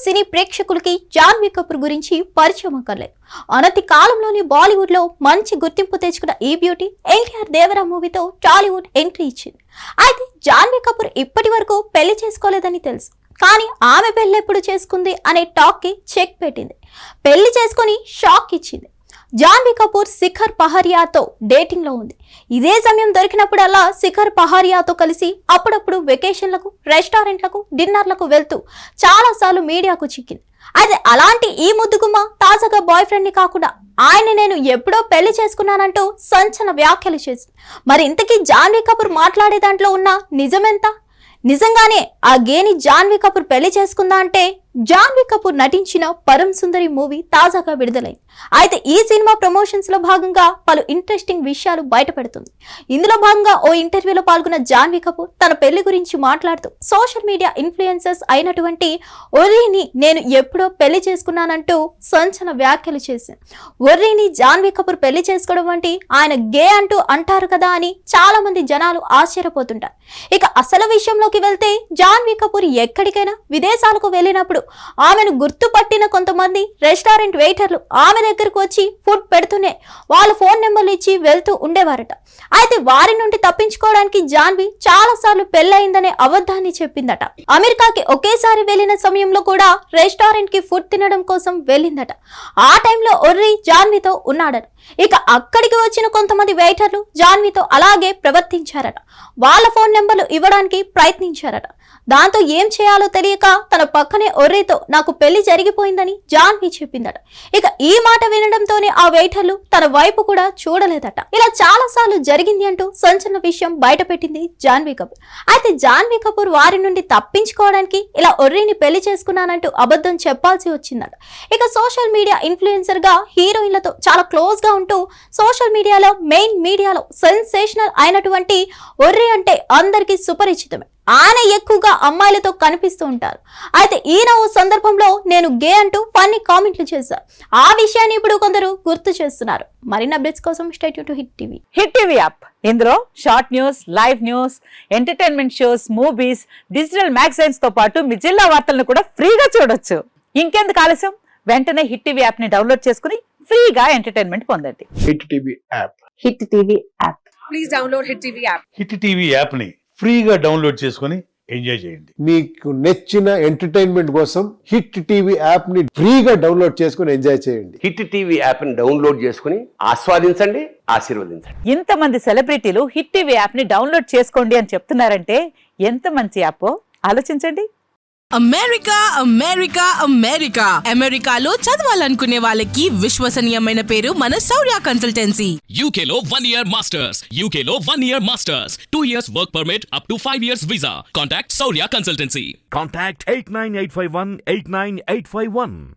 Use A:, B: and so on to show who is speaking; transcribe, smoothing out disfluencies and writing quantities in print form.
A: సినీ ప్రేక్షకులకి జాన్వీ కపూర్ గురించి పరిచయం అక్కర్లేదు. అనతి కాలంలోని బాలీవుడ్ లో మంచి గుర్తింపు తెచ్చుకున్న ఈ బ్యూటీ ఎన్టీఆర్ దేవరా మూవీతో టాలీవుడ్ ఎంట్రీ ఇచ్చింది. అయితే జాన్వీ కపూర్ ఇప్పటి వరకు పెళ్లి చేసుకోలేదని తెలుసు. కానీ ఆమె పెళ్లి ఎప్పుడు చేసుకుంది అనే టాక్ కి చెక్ పెట్టింది. పెళ్లి చేసుకుని షాక్ ఇచ్చింది. జాన్వీ కపూర్ శిఖర్ పహారియాతో డేటింగ్ లో ఉంది. ఇదే సమయం దొరికినప్పుడల్లా శిఖర్ పహారియాతో కలిసి అప్పుడప్పుడు వెకేషన్లకు, రెస్టారెంట్లకు, డిన్నర్లకు వెళ్తూ చాలా సార్లు మీడియాకు చిక్కింది. అయితే అలాంటి ఈ ముద్దుగుమ్మ తాజాగా బాయ్ ఫ్రెండ్ ని కాకుండా ఆయన నేను ఎప్పుడో పెళ్లి చేసుకున్నానంటూ సంచలన వ్యాఖ్యలు చేసింది. మరి ఇంతకీ జాన్వీ కపూర్ మాట్లాడే దాంట్లో ఉన్న నిజమెంత? నిజంగానే ఆ గేని జాన్వీ కపూర్ పెళ్లి చేసుకుందా అంటే జాన్వీ కపూర్ నటించిన పరమ్ సుందరి మూవీ తాజాగా విడుదలైంది. అయితే ఈ సినిమా ప్రమోషన్స్ లో భాగంగా పలు ఇంట్రెస్టింగ్ విషయాలు బయటపడుతుంది. ఇందులో భాగంగా ఓ ఇంటర్వ్యూలో పాల్గొన్న జాన్వీ కపూర్ తన పెళ్లి గురించి మాట్లాడుతూ సోషల్ మీడియా ఇన్ఫ్లుయెన్సర్స్ అయినటువంటి ఒర్రీని నేను ఎప్పుడో పెళ్లి చేసుకున్నానంటూ సంచలన వ్యాఖ్యలు చేశారు. ఒర్రీని జాన్వీ కపూర్ పెళ్లి చేసుకోవడం వంటి ఆయన గే అంటూ అంటారు కదా అని చాలా మంది జనాలు ఆశ్చర్యపోతుంటారు. ఇక అసలు విషయంలోకి వెళ్తే జాన్వీ కపూర్ ఎక్కడికైనా విదేశాలకు వెళ్ళినప్పుడు ఆమెను గుర్తుపట్టిన కొంతమంది రెస్టారెంట్ వెయిటర్లు ఆమె దగ్గరకు వచ్చి ఫుడ్ పెడుతూనే వాళ్ళ ఫోన్ నెంబర్లు ఇచ్చి వెళ్తూ ఉండేవారట. అయితే వారి నుండి తప్పించుకోవడానికి జాన్వీ చాలా సార్లు పెళ్లయిందనే అబద్ధాన్ని చెప్పిందట. అమెరికాకి ఒకేసారి వెళ్లిన సమయంలో కూడా రెస్టారెంట్ కి ఫుడ్ తినడం కోసం వెళ్ళిందట. ఆ టైంలో ఒర్రీ జాన్వీతో ఉన్నాడట. ఇక అక్కడికి వచ్చిన కొంతమంది వెయిటర్లు జాన్వీతో అలాగే ప్రవర్తించారట. వాళ్ళ ఫోన్ నెంబర్లు ఇవ్వడానికి ప్రయత్నించారట. దాంతో ఏం చేయాలో తెలియక తన పక్కనే ఒర్రీతో నాకు పెళ్లి జరిగిపోయిందని జాన్వీ చెప్పిందట. ఇక ఈ మాట వినడంతోనే ఆ వెయిటర్లు తన వైపు కూడా చూడలేదట. ఇలా చాలా సార్లు జరిగింది అంటూ సంచలన విషయం బయటపెట్టింది జాన్వీ కపూర్. అయితే జాన్వీ కపూర్ వారి నుండి తప్పించుకోవడానికి ఇలా ఒర్రీని పెళ్లి చేసుకున్నానంటూ అబద్ధం చెప్పాల్సి వచ్చిందట. ఇక సోషల్ మీడియా ఇన్ఫ్లుయెన్సర్ గా హీరోయిన్లతో చాలా క్లోజ్ గా ఉంటూ సోషల్ మీడియాలో మెయిన్ మీడియాలో సెన్సేషనల్ అయినటువంటి ఒర్రీ అంటే అందరికీ సుపరిచితమే. ఆయన ఎక్కువగా అమ్మాయిలతో కనిపిస్తూ ఉంటారు. అయితే ఈయన ఓ సందర్భంలో నేను గే అంటూ ఫన్నీ కామెంట్లు చేశారు. ఆ విషయాన్ని ఇప్పుడు కొందరు గుర్తు చేస్తున్నారు. మరిన్ని అప్డేట్స్ కోసం stay tune to hit TV.
B: Hit TV app ఇందులో short news, live news, entertainment shows, movies, digital magazines తో పాటు మీ జిల్లా వార్తలను కూడా ఫ్రీగా చూడొచ్చు. ఇంకెందుకు ఆలస్యం, వెంటనే హిట్ టీవీ యాప్ ని డౌన్లోడ్ చేసుకుని ఫ్రీగా ఎంటర్టైన్మెంట్ పొందండి.
C: Hit TV app.
B: Hit TV app.
D: Please download hit TV app.
E: Hit TV app ని ఫ్రీగా డౌన్లోడ్ చేసుకుని ఎంజాయ్ చేయండి.
C: మీకు నచ్చిన ఎంటర్టైన్మెంట్ కోసం హిట్ టీవీ యాప్ ని ఫ్రీగా డౌన్లోడ్ చేసుకుని ఎంజాయ్ చేయండి.
F: హిట్ టీవీ యాప్ ని డౌన్లోడ్ చేసుకుని ఆస్వాదించండి, ఆశీర్వదించండి.
B: ఇంతమంది సెలబ్రిటీలు హిట్ టీవీ యాప్ ని డౌన్లోడ్ చేసుకోండి అని చెప్తున్నారంటే ఎంత మంచి యాప్ ఆలోచించండి.
G: అమెరికా అమెరికా అమెరికా అమెరికాలో చదవాలనుకునే వాళ్ళకి విశ్వసనీయమైన పేరు మన శౌర్య కన్సల్టెన్సీ.
H: UK లో 1 year masters, UK లో 1 year masters, 2 years work permit up to 5 years visa. Contact Saurya Consultancy.
I: Contact 89851 89851.